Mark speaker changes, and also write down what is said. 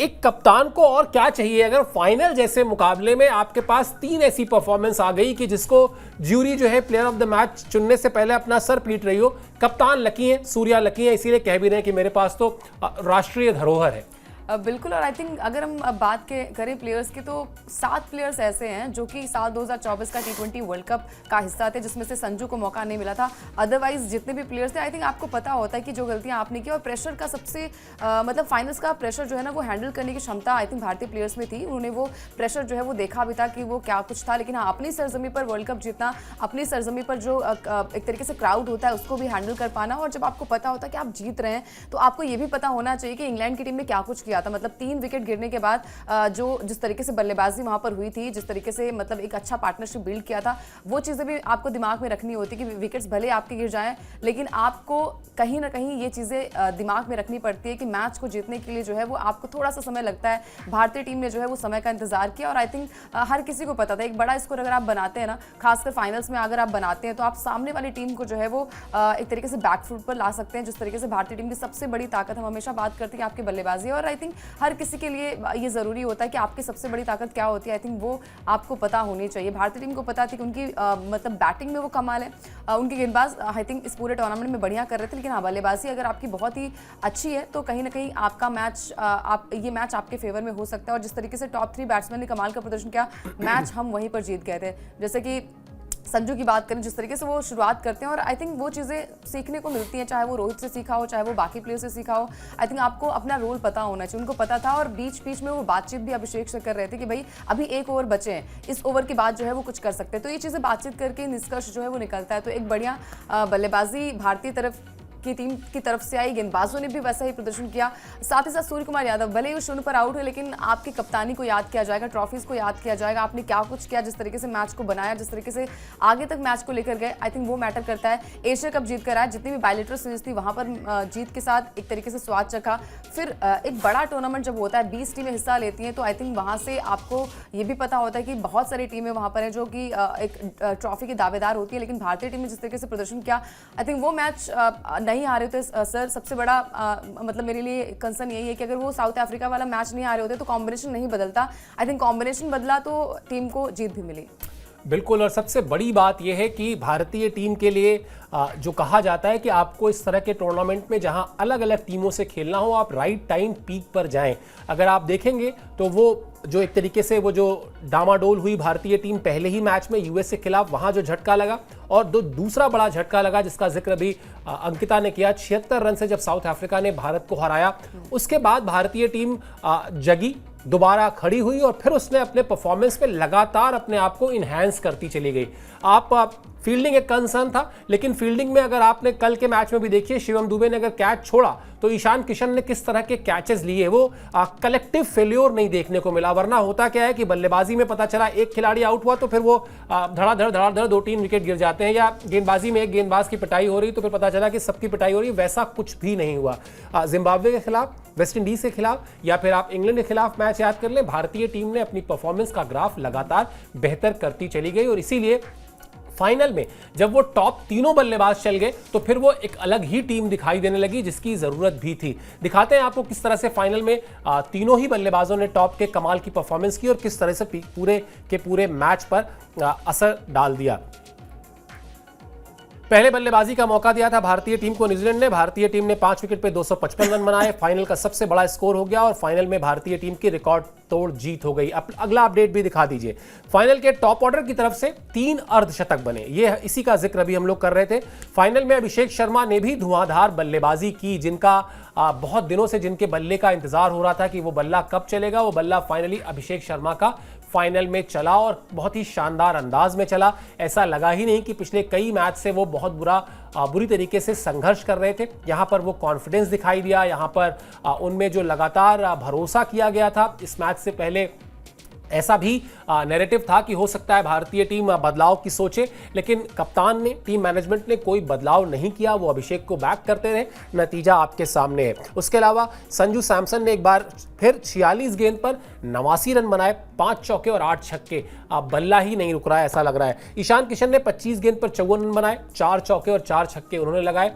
Speaker 1: एक कप्तान को और क्या चाहिए अगर फाइनल जैसे मुकाबले में आपके पास 3 ऐसी परफॉर्मेंस आ गई कि जिसको ज्यूरी जो है प्लेयर ऑफ द मैच चुनने से पहले अपना सर पीट रही हो। कप्तान लकी है, सूर्या लकी है, इसीलिए कह भी रहे हैं कि मेरे पास तो राष्ट्रीय धरोहर है।
Speaker 2: बिल्कुल। और आई थिंक अगर हम बात करें प्लेयर्स की तो 7 प्लेयर्स ऐसे हैं जो कि साल 2024 का T20 वर्ल्ड कप का हिस्सा थे, जिसमें से संजू को मौका नहीं मिला था। अदरवाइज जितने भी प्लेयर्स थे, आई थिंक आपको पता होता है कि जो गलतियां आपने की और प्रेशर का सबसे मतलब फाइनल्स का प्रेशर जो है ना वो हैंडल करने की क्षमता आई थिंक भारतीय प्लेयर्स में थी। उन्होंने वो प्रेशर जो है वो देखा भी था कि वो क्या कुछ था। लेकिन हाँ, अपनी सरजमी पर वर्ल्ड कप जीतना, अपनी सरजमी पर जो एक तरीके से क्राउड होता है उसको भी हैंडल कर पाना, और जब आपको पता होता है कि आप जीत रहे हैं तो आपको ये भी पता होना चाहिए कि इंग्लैंड की टीम ने क्या कुछ किया था। मतलब 3 विकेट गिरने के बाद जो जिस तरीके से बल्लेबाजी वहां पर हुई थी, जिस तरीके से मतलब एक अच्छा पार्टनरशिप बिल्ड किया था, वो चीजें भी आपको दिमाग में रखनी होती कि विकेट्स भले आपके गिर जाएं, लेकिन आपको कहीं ना कहीं ये चीजें दिमाग में रखनी पड़ती है कि मैच को जीतने के लिए जो है वो आपको थोड़ा सा समय लगता है। भारतीय टीम ने जो है वो समय का इंतजार किया और आई थिंक हर किसी को पता था एक बड़ा स्कोर अगर आप बनाते हैं ना, खासकर फाइनल्स में अगर आप बनाते हैं तो आप सामने वाली टीम को जो है वो एक तरीके से बैकफुट पर ला सकते हैं। जिस तरीके से भारतीय टीम की सबसे बड़ी ताकत हम हमेशा बात करते हैं आपकी बल्लेबाजी, और आई थिंक हर किसी के लिए ये जरूरी होता है कि आपकी सबसे बड़ी ताकत क्या होती है। आई थिंक वो आपको पता होनी चाहिए। भारतीय टीम को पता थी कि उनकी मतलब बैटिंग में वो कमाल है, उनके गेंदबाज आई थिंक इस पूरे टूर्नामेंट में बढ़िया कर रहे थे। लेकिन हाँ, बल्लेबाजी अगर आपकी बहुत ही अच्छी है तो कहीं ना कहीं आपका मैच ये मैच आपके फेवर में हो सकता है। और जिस तरीके से टॉप 3 बैट्समैन ने कमाल का प्रदर्शन किया, मैच हम वहीं पर जीत गए थे। जैसे कि संजू की बात करें, जिस तरीके से वो शुरुआत करते हैं, और आई थिंक वो चीज़ें सीखने को मिलती हैं, चाहे वो रोहित से सीखा हो, चाहे वो बाकी प्लेयर से सीखा हो। आई थिंक आपको अपना रोल पता होना चाहिए। उनको पता था और बीच बीच में वो बातचीत भी अभिषेक से कर रहे थे कि भाई अभी 1 ओवर बचे हैं, इस ओवर के बाद जो है वो कुछ कर सकते हैं। तो ये चीज़ें बातचीत करके निष्कर्ष जो है वो निकलता है। तो एक बढ़िया बल्लेबाजी भारतीय तरफ की टीम की तरफ से आई, गेंदबाजों ने भी वैसा ही प्रदर्शन किया। साथ ही साथ सूर्य कुमार यादव भले ही 0 पर आउट हुए, लेकिन आपकी कप्तानी को याद किया जाएगा, ट्रॉफीज को याद किया जाएगा। आपने क्या कुछ किया, जिस तरीके से मैच को बनाया, जिस तरीके से आगे तक मैच को लेकर गए, आई थिंक वो मैटर करता है। एशिया कप जीत कर आया, जितनी भी बायलैटरल सीरीज थी वहां पर जीत के साथ एक तरीके से स्वाद चखा। फिर एक बड़ा टूर्नामेंट जब होता है, 20 टीमें हिस्सा लेती हैं, तो आई थिंक वहां से आपको ये भी पता होता है कि बहुत सारी टीमें वहां पर हैं जो कि एक ट्रॉफी की दावेदार होती है। लेकिन भारतीय टीम ने जिस तरीके से प्रदर्शन किया, आई थिंक वो मैच नहीं हारे होते सर। सबसे बड़ा मतलब मेरे लिए कंसर्न यही है कि अगर वो साउथ अफ्रीका वाला मैच नहीं आ रहे होते तो कॉम्बिनेशन नहीं बदलता। आई थिंक कॉम्बिनेशन बदला तो टीम को जीत भी मिली।
Speaker 1: बिल्कुल, और सबसे बड़ी बात यह है कि भारतीय टीम के लिए जो कहा जाता है कि आपको इस तरह के टूर्नामेंट में जहां अलग अलग टीमों से खेलना हो, आप राइट टाइम पीक पर जाएं। अगर आप देखेंगे तो वो जो एक तरीके से वो जो डामाडोल हुई भारतीय टीम पहले ही मैच में यूएस के खिलाफ, वहां जो झटका लगा, और दूसरा बड़ा झटका लगा जिसका जिक्र भी अंकिता ने किया, 76 रन से जब साउथ अफ्रीका ने भारत को हराया, उसके बाद भारतीय टीम जगी, दोबारा खड़ी हुई और फिर उसने अपने परफॉर्मेंस पे लगातार अपने आप को इन्हांस करती चली गई। आप फील्डिंग एक कंसर्न था, लेकिन फील्डिंग में अगर आपने कल के मैच में भी देखिए, शिवम दुबे ने अगर कैच छोड़ा तो ईशान किशन ने किस तरह के कैचेस लिए, वो कलेक्टिव फेल्योर नहीं देखने को मिला। वरना होता क्या है कि बल्लेबाजी में पता चला एक खिलाड़ी आउट हुआ तो फिर वो धड़ाधड़ 2-3 विकेट गिर जाते हैं, या गेंदबाजी में एक गेंदबाज की पिटाई हो रही तो फिर पता चला कि सबकी पिटाई हो रही। वैसा कुछ भी नहीं हुआ। जिम्बाब्वे के खिलाफ, वेस्ट इंडीज के खिलाफ, या फिर आप इंग्लैंड के खिलाफ मैच याद कर लें, भारतीय टीम ने अपनी परफॉर्मेंस का ग्राफ लगातार बेहतर करती चली गई। और इसीलिए फाइनल में जब वो टॉप 3 बल्लेबाज चल गए तो फिर वो एक अलग ही टीम दिखाई देने लगी जिसकी जरूरत भी थी। दिखाते हैं आपको किस तरह से फाइनल में तीनों ही बल्लेबाजों ने टॉप के कमाल की परफॉर्मेंस की और किस तरह से पूरे के पूरे मैच पर असर डाल दिया। पहले बल्लेबाजी का मौका दिया था भारतीय टीम को न्यूजीलैंड ने। भारतीय टीम ने 5 विकेट पे 255 रन बनाए, फाइनल का सबसे बड़ा स्कोर हो गया और फाइनल में भारतीय टीम की रिकॉर्ड तोड़ जीत हो गई। अब अगला अपडेट भी दिखा दीजिए। फाइनल के टॉप ऑर्डर की तरफ से 3 अर्धशतक बने, ये इसी का जिक्र अभी हम लोग कर रहे थे। फाइनल में अभिषेक शर्मा ने भी धुआंधार बल्लेबाजी की, जिनका बहुत दिनों से जिनके बल्ले का इंतजार हो रहा था कि वो बल्ला कब चलेगा, वो बल्ला फाइनली अभिषेक शर्मा का फाइनल में चला और बहुत ही शानदार अंदाज में चला। ऐसा लगा ही नहीं कि पिछले कई मैच से वो बहुत बुरी तरीके से संघर्ष कर रहे थे। यहाँ पर वो कॉन्फिडेंस दिखाई दिया, यहाँ पर उनमें जो लगातार भरोसा किया गया था। इस मैच से पहले ऐसा भी नैरेटिव था कि हो सकता है भारतीय टीम बदलाव की सोचे, लेकिन कप्तान ने, टीम मैनेजमेंट ने कोई बदलाव नहीं किया, वो अभिषेक को बैक करते रहे। नतीजा आपके सामने है। उसके अलावा संजू सैमसन ने एक बार फिर 46 गेंद पर 89 रन बनाए, 5 चौके और 8 छक्के। बल्ला ही नहीं रुक रहा है ऐसा लग रहा है। ईशान किशन ने 25 गेंद पर 54 रन बनाए, 4 चौके और 4 छक्के उन्होंने लगाए।